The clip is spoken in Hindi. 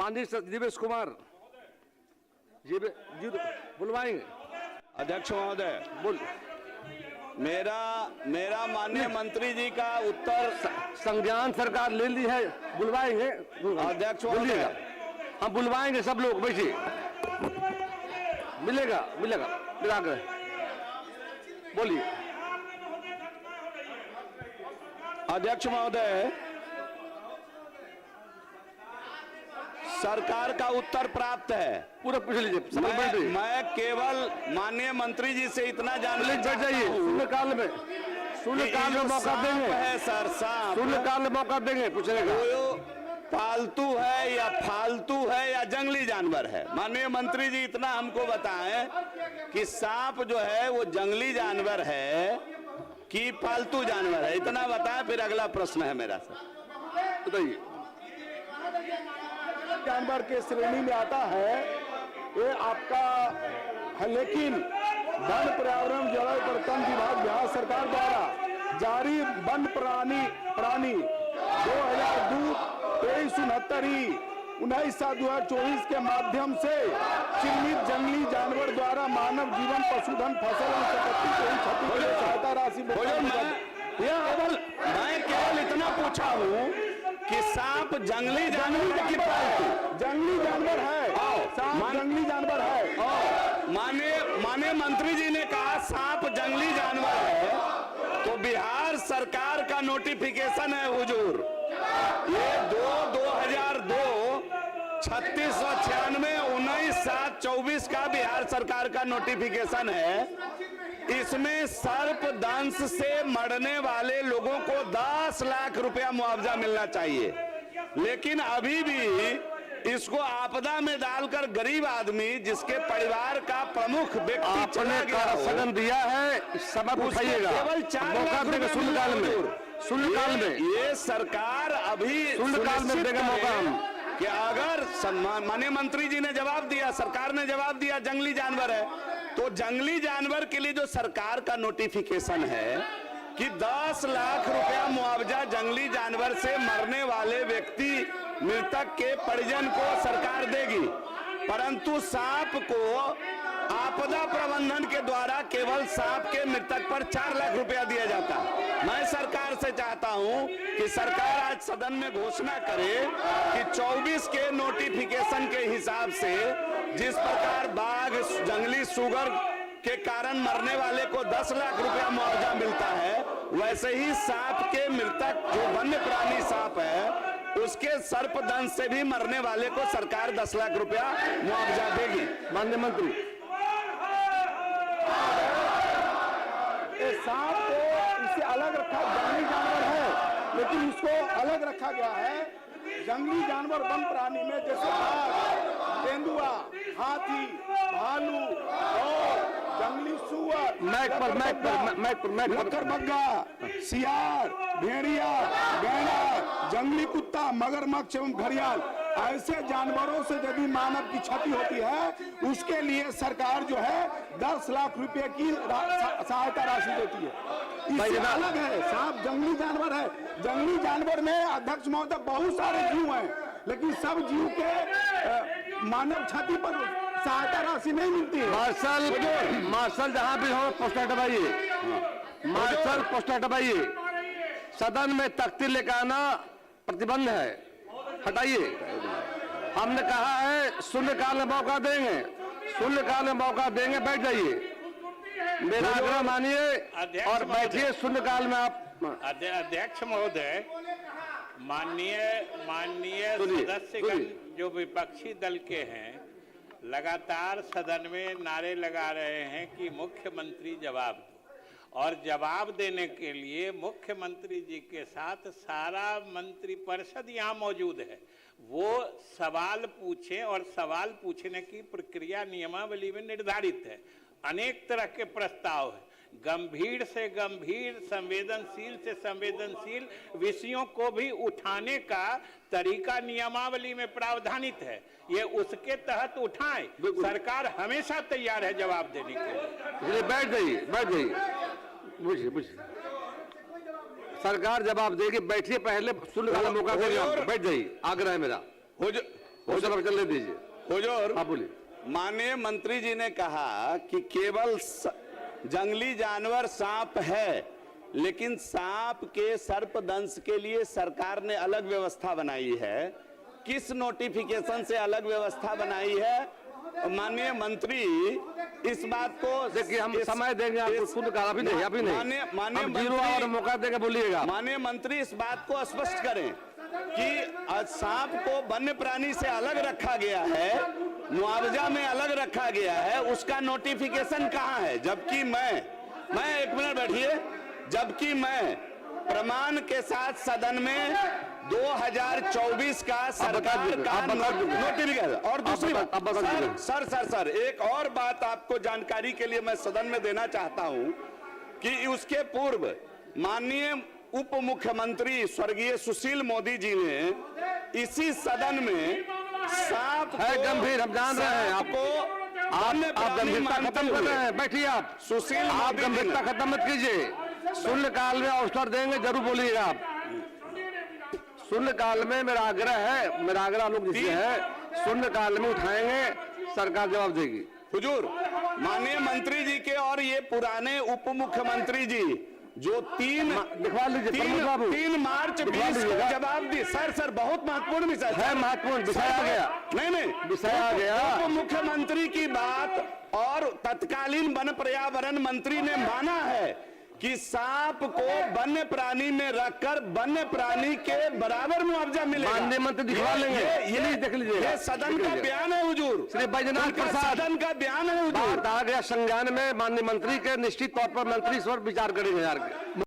माननीय जीवेश कुमार जी बुलवाएंगे। अध्यक्ष महोदय, बोल। मेरा माननीय मंत्री जी का उत्तर संज्ञान सरकार ले ली है, बुलवाएंगे। अध्यक्ष महोदय, हम बुलवाएंगे, सब लोग बैठिए, मिलेगा मिला कर बोलिए। अध्यक्ष महोदय, सरकार का उत्तर प्राप्त है। पूरा पूछ लीजिए। मैं केवल माननीय मंत्री जी से इतना जानना चाहता हूं, शून्यकाल में मौका देंगे है सर, सांप शून्यकाल में मौका देंगे पूछने का। पालतू है या फालतू है या जंगली जानवर है? माननीय मंत्री जी इतना हमको बताएं कि सांप जो है वो जंगली जानवर है कि पालतू जानवर है, इतना बताएं, फिर अगला प्रश्न है मेरा सर। बताइए। जानवर के श्रेणी में आता है ये आपका है, लेकिन वन पर्यावरण जलवायु परिवर्तन विभाग बिहार सरकार द्वारा जारी वन प्राणी 2002-23-69 के माध्यम से चिन्हित जंगली जानवर द्वारा मानव जीवन, पशुधन, फसल और संपत्ति को क्षति के लिए सहायता राशि मैं केवल इतना पूछा हूँ कि सांप जंगली जानवर की जंगली जानवर है, सांप जंगली जानवर है। माननीय मंत्री जी ने कहा सांप जंगली जानवर है, तो बिहार सरकार का नोटिफिकेशन है हुजूर, ये 2002 3696 19/7/24 का बिहार सरकार का नोटिफिकेशन है। इसमें सर्प दंश से मरने वाले लोगों को 10 लाख रुपया मुआवजा मिलना चाहिए, लेकिन अभी भी इसको आपदा में डालकर गरीब आदमी जिसके परिवार का प्रमुख व्यक्ति चला गया सदन दिया है, सबक उठाइएगा, केवल 4 लाख रुपया शून्यकाल में ये सरकार अभी शून्यकाल में देगा मौका कि अगर माननीय मंत्री जी ने जवाब दिया, सरकार ने जवाब दिया जंगली जानवर है, तो जंगली जानवर के लिए जो सरकार का नोटिफिकेशन है कि 10 लाख रुपया मुआवजा जंगली जानवर से मरने वाले व्यक्ति मृतक के परिजन को सरकार देगी, परंतु सांप को आपदा प्रबंधन के द्वारा केवल सांप के मृतक पर 4 लाख रुपया दिया जाता है। मैं सरकार से चाहता हूं कि सरकार आज सदन में घोषणा करे कि 24 के नोटिफिकेशन के हिसाब से जिस प्रकार बाघ, जंगली सुगर के कारण मरने वाले को 10 लाख रुपया मुआवजा मिलता है, वैसे ही सांप के मृतक जो वन्य प्राणी सांप है उसके सर्पदंश से भी मरने वाले को सरकार 10 लाख रुपया मुआवजा देगी। माननीय मंत्री, सांप को इससे अलग रखा, जंगली जानवर है लेकिन इसको अलग रखा गया है। जंगली जानवर वन प्राणी में जैसे बाघ, तेंदुआ, हाथी, भालू और जंगली सुअर, मगरमग्गा, सियार, भेड़िया, गैंडा, जंगली कुत्ता, मगरमच्छ एवं घड़ियाल, ऐसे जानवरों से यदि मानव की क्षति होती है उसके लिए सरकार जो है 10 लाख रुपए की सहायता राशि देती है। इससे अलग है, सांप जंगली जानवर है। जंगली जानवर में अध्यक्ष महोदय बहुत सारे जीव हैं, लेकिन सब जीव के मानव क्षति पर सहायता राशि नहीं मिलती है। मार्शल जहां भी हो पोस्टर हटवाइए, मार्शल पोस्टर हटवाइए। सदन में तख्ती लेकर आना प्रतिबंध है, हटाइए। हमने कहा है शून्यकाल में मौका देंगे, शून्यकाल में मौका देंगे, बैठ जाइए, मेरा आग्रह मानिए और बैठिए शून्यकाल में। आप अध्यक्ष महोदय, माननीय सदस्यगण जो विपक्षी दल के हैं लगातार सदन में नारे लगा रहे हैं कि मुख्यमंत्री जवाब दो, और जवाब देने के लिए मुख्यमंत्री जी के साथ सारा मंत्रिपरिषद यहाँ मौजूद है, वो सवाल पूछें, और सवाल पूछने की प्रक्रिया नियमावली में निर्धारित है। अनेक तरह के प्रस्ताव है, गंभीर से गंभीर, संवेदनशील से संवेदनशील विषयों को भी उठाने का तरीका नियमावली में प्रावधानित है, ये उसके तहत उठाएं। सरकार हमेशा तैयार है जवाब देने के लिए। बैठ जाइए, बुझिए, सरकार जवाब देगी, बैठिए, पहले शून्यकाल मौका देंगे, बैठ जाइए, आग्रह है मेरा। हो चलो चलने दीजिए। हुजूर, आप बोलिए। माननीय मंत्री जी ने कहा कि केवल जंगली जानवर सांप है, लेकिन सांप के सर्पदंश के लिए सरकार ने अलग व्यवस्था बनाई है। किस नोटिफिकेशन से अलग व्यवस्था बनाई है? माननीय मंत्री इस बात को देखिए, हम समय देंगे आपको, खुद कहा अभी नहीं, अभी नहीं, माननीय हम 0 आवर मौका देंगे, बोलिएगा। माननीय मंत्री इस बात को स्पष्ट करें कि सांप को वन्य प्राणी से अलग रखा गया है, मुआवजा में अलग रखा गया है, उसका नोटिफिकेशन कहां है? जबकि मैं 1 मिनट बैठिए, जबकि मैं प्रमाण के साथ सदन में 2024 का सरकार का नोटिफिकेशन। और दूसरी बात सर, एक और बात आपको जानकारी के लिए मैं सदन में देना चाहता हूं कि उसके पूर्व माननीय उप मुख्यमंत्री स्वर्गीय सुशील मोदी जी ने इसी सदन में सांप है गंभीर, हम जान रहे हैं आपको, आप गंभीरता खत्म कर रहे हैं। बैठिए आप सुशील, आप गंभीरता खत्म मत कीजिए। शून्यकाल में अवसर देंगे, जरूर बोलिएगा आप। शून्यकाल में मेरा आग्रह हम लोग जिससे है, शून्यकाल में उठाएंगे, सरकार जवाब देगी। हुजूर, माननीय मंत्री जी के और ये पुराने उप मुख्यमंत्री जी जो दिखवा लीजिए, 3 मार्च 20 को जवाब दी। सर बहुत महत्वपूर्ण विषय है, महत्वपूर्ण विषय आ गया। नहीं विषय आ गया। उप मुख्यमंत्री की बात और तत्कालीन वन पर्यावरण मंत्री ने माना है कि सांप को वन्य प्राणी में रखकर वन्य प्राणी के बराबर मुआवजा मिलेगा। माननीय मंत्री दिखवा लेंगे, ये देख लीजिए, ये सदन का बयान है हुजूर, श्री बैजनाथ प्रसाद, सदन का बयान है हुजूर। बात आ गया संज्ञान में, माननीय मंत्री के निश्चित तौर पर मंत्री इस पर विचार करेंगे।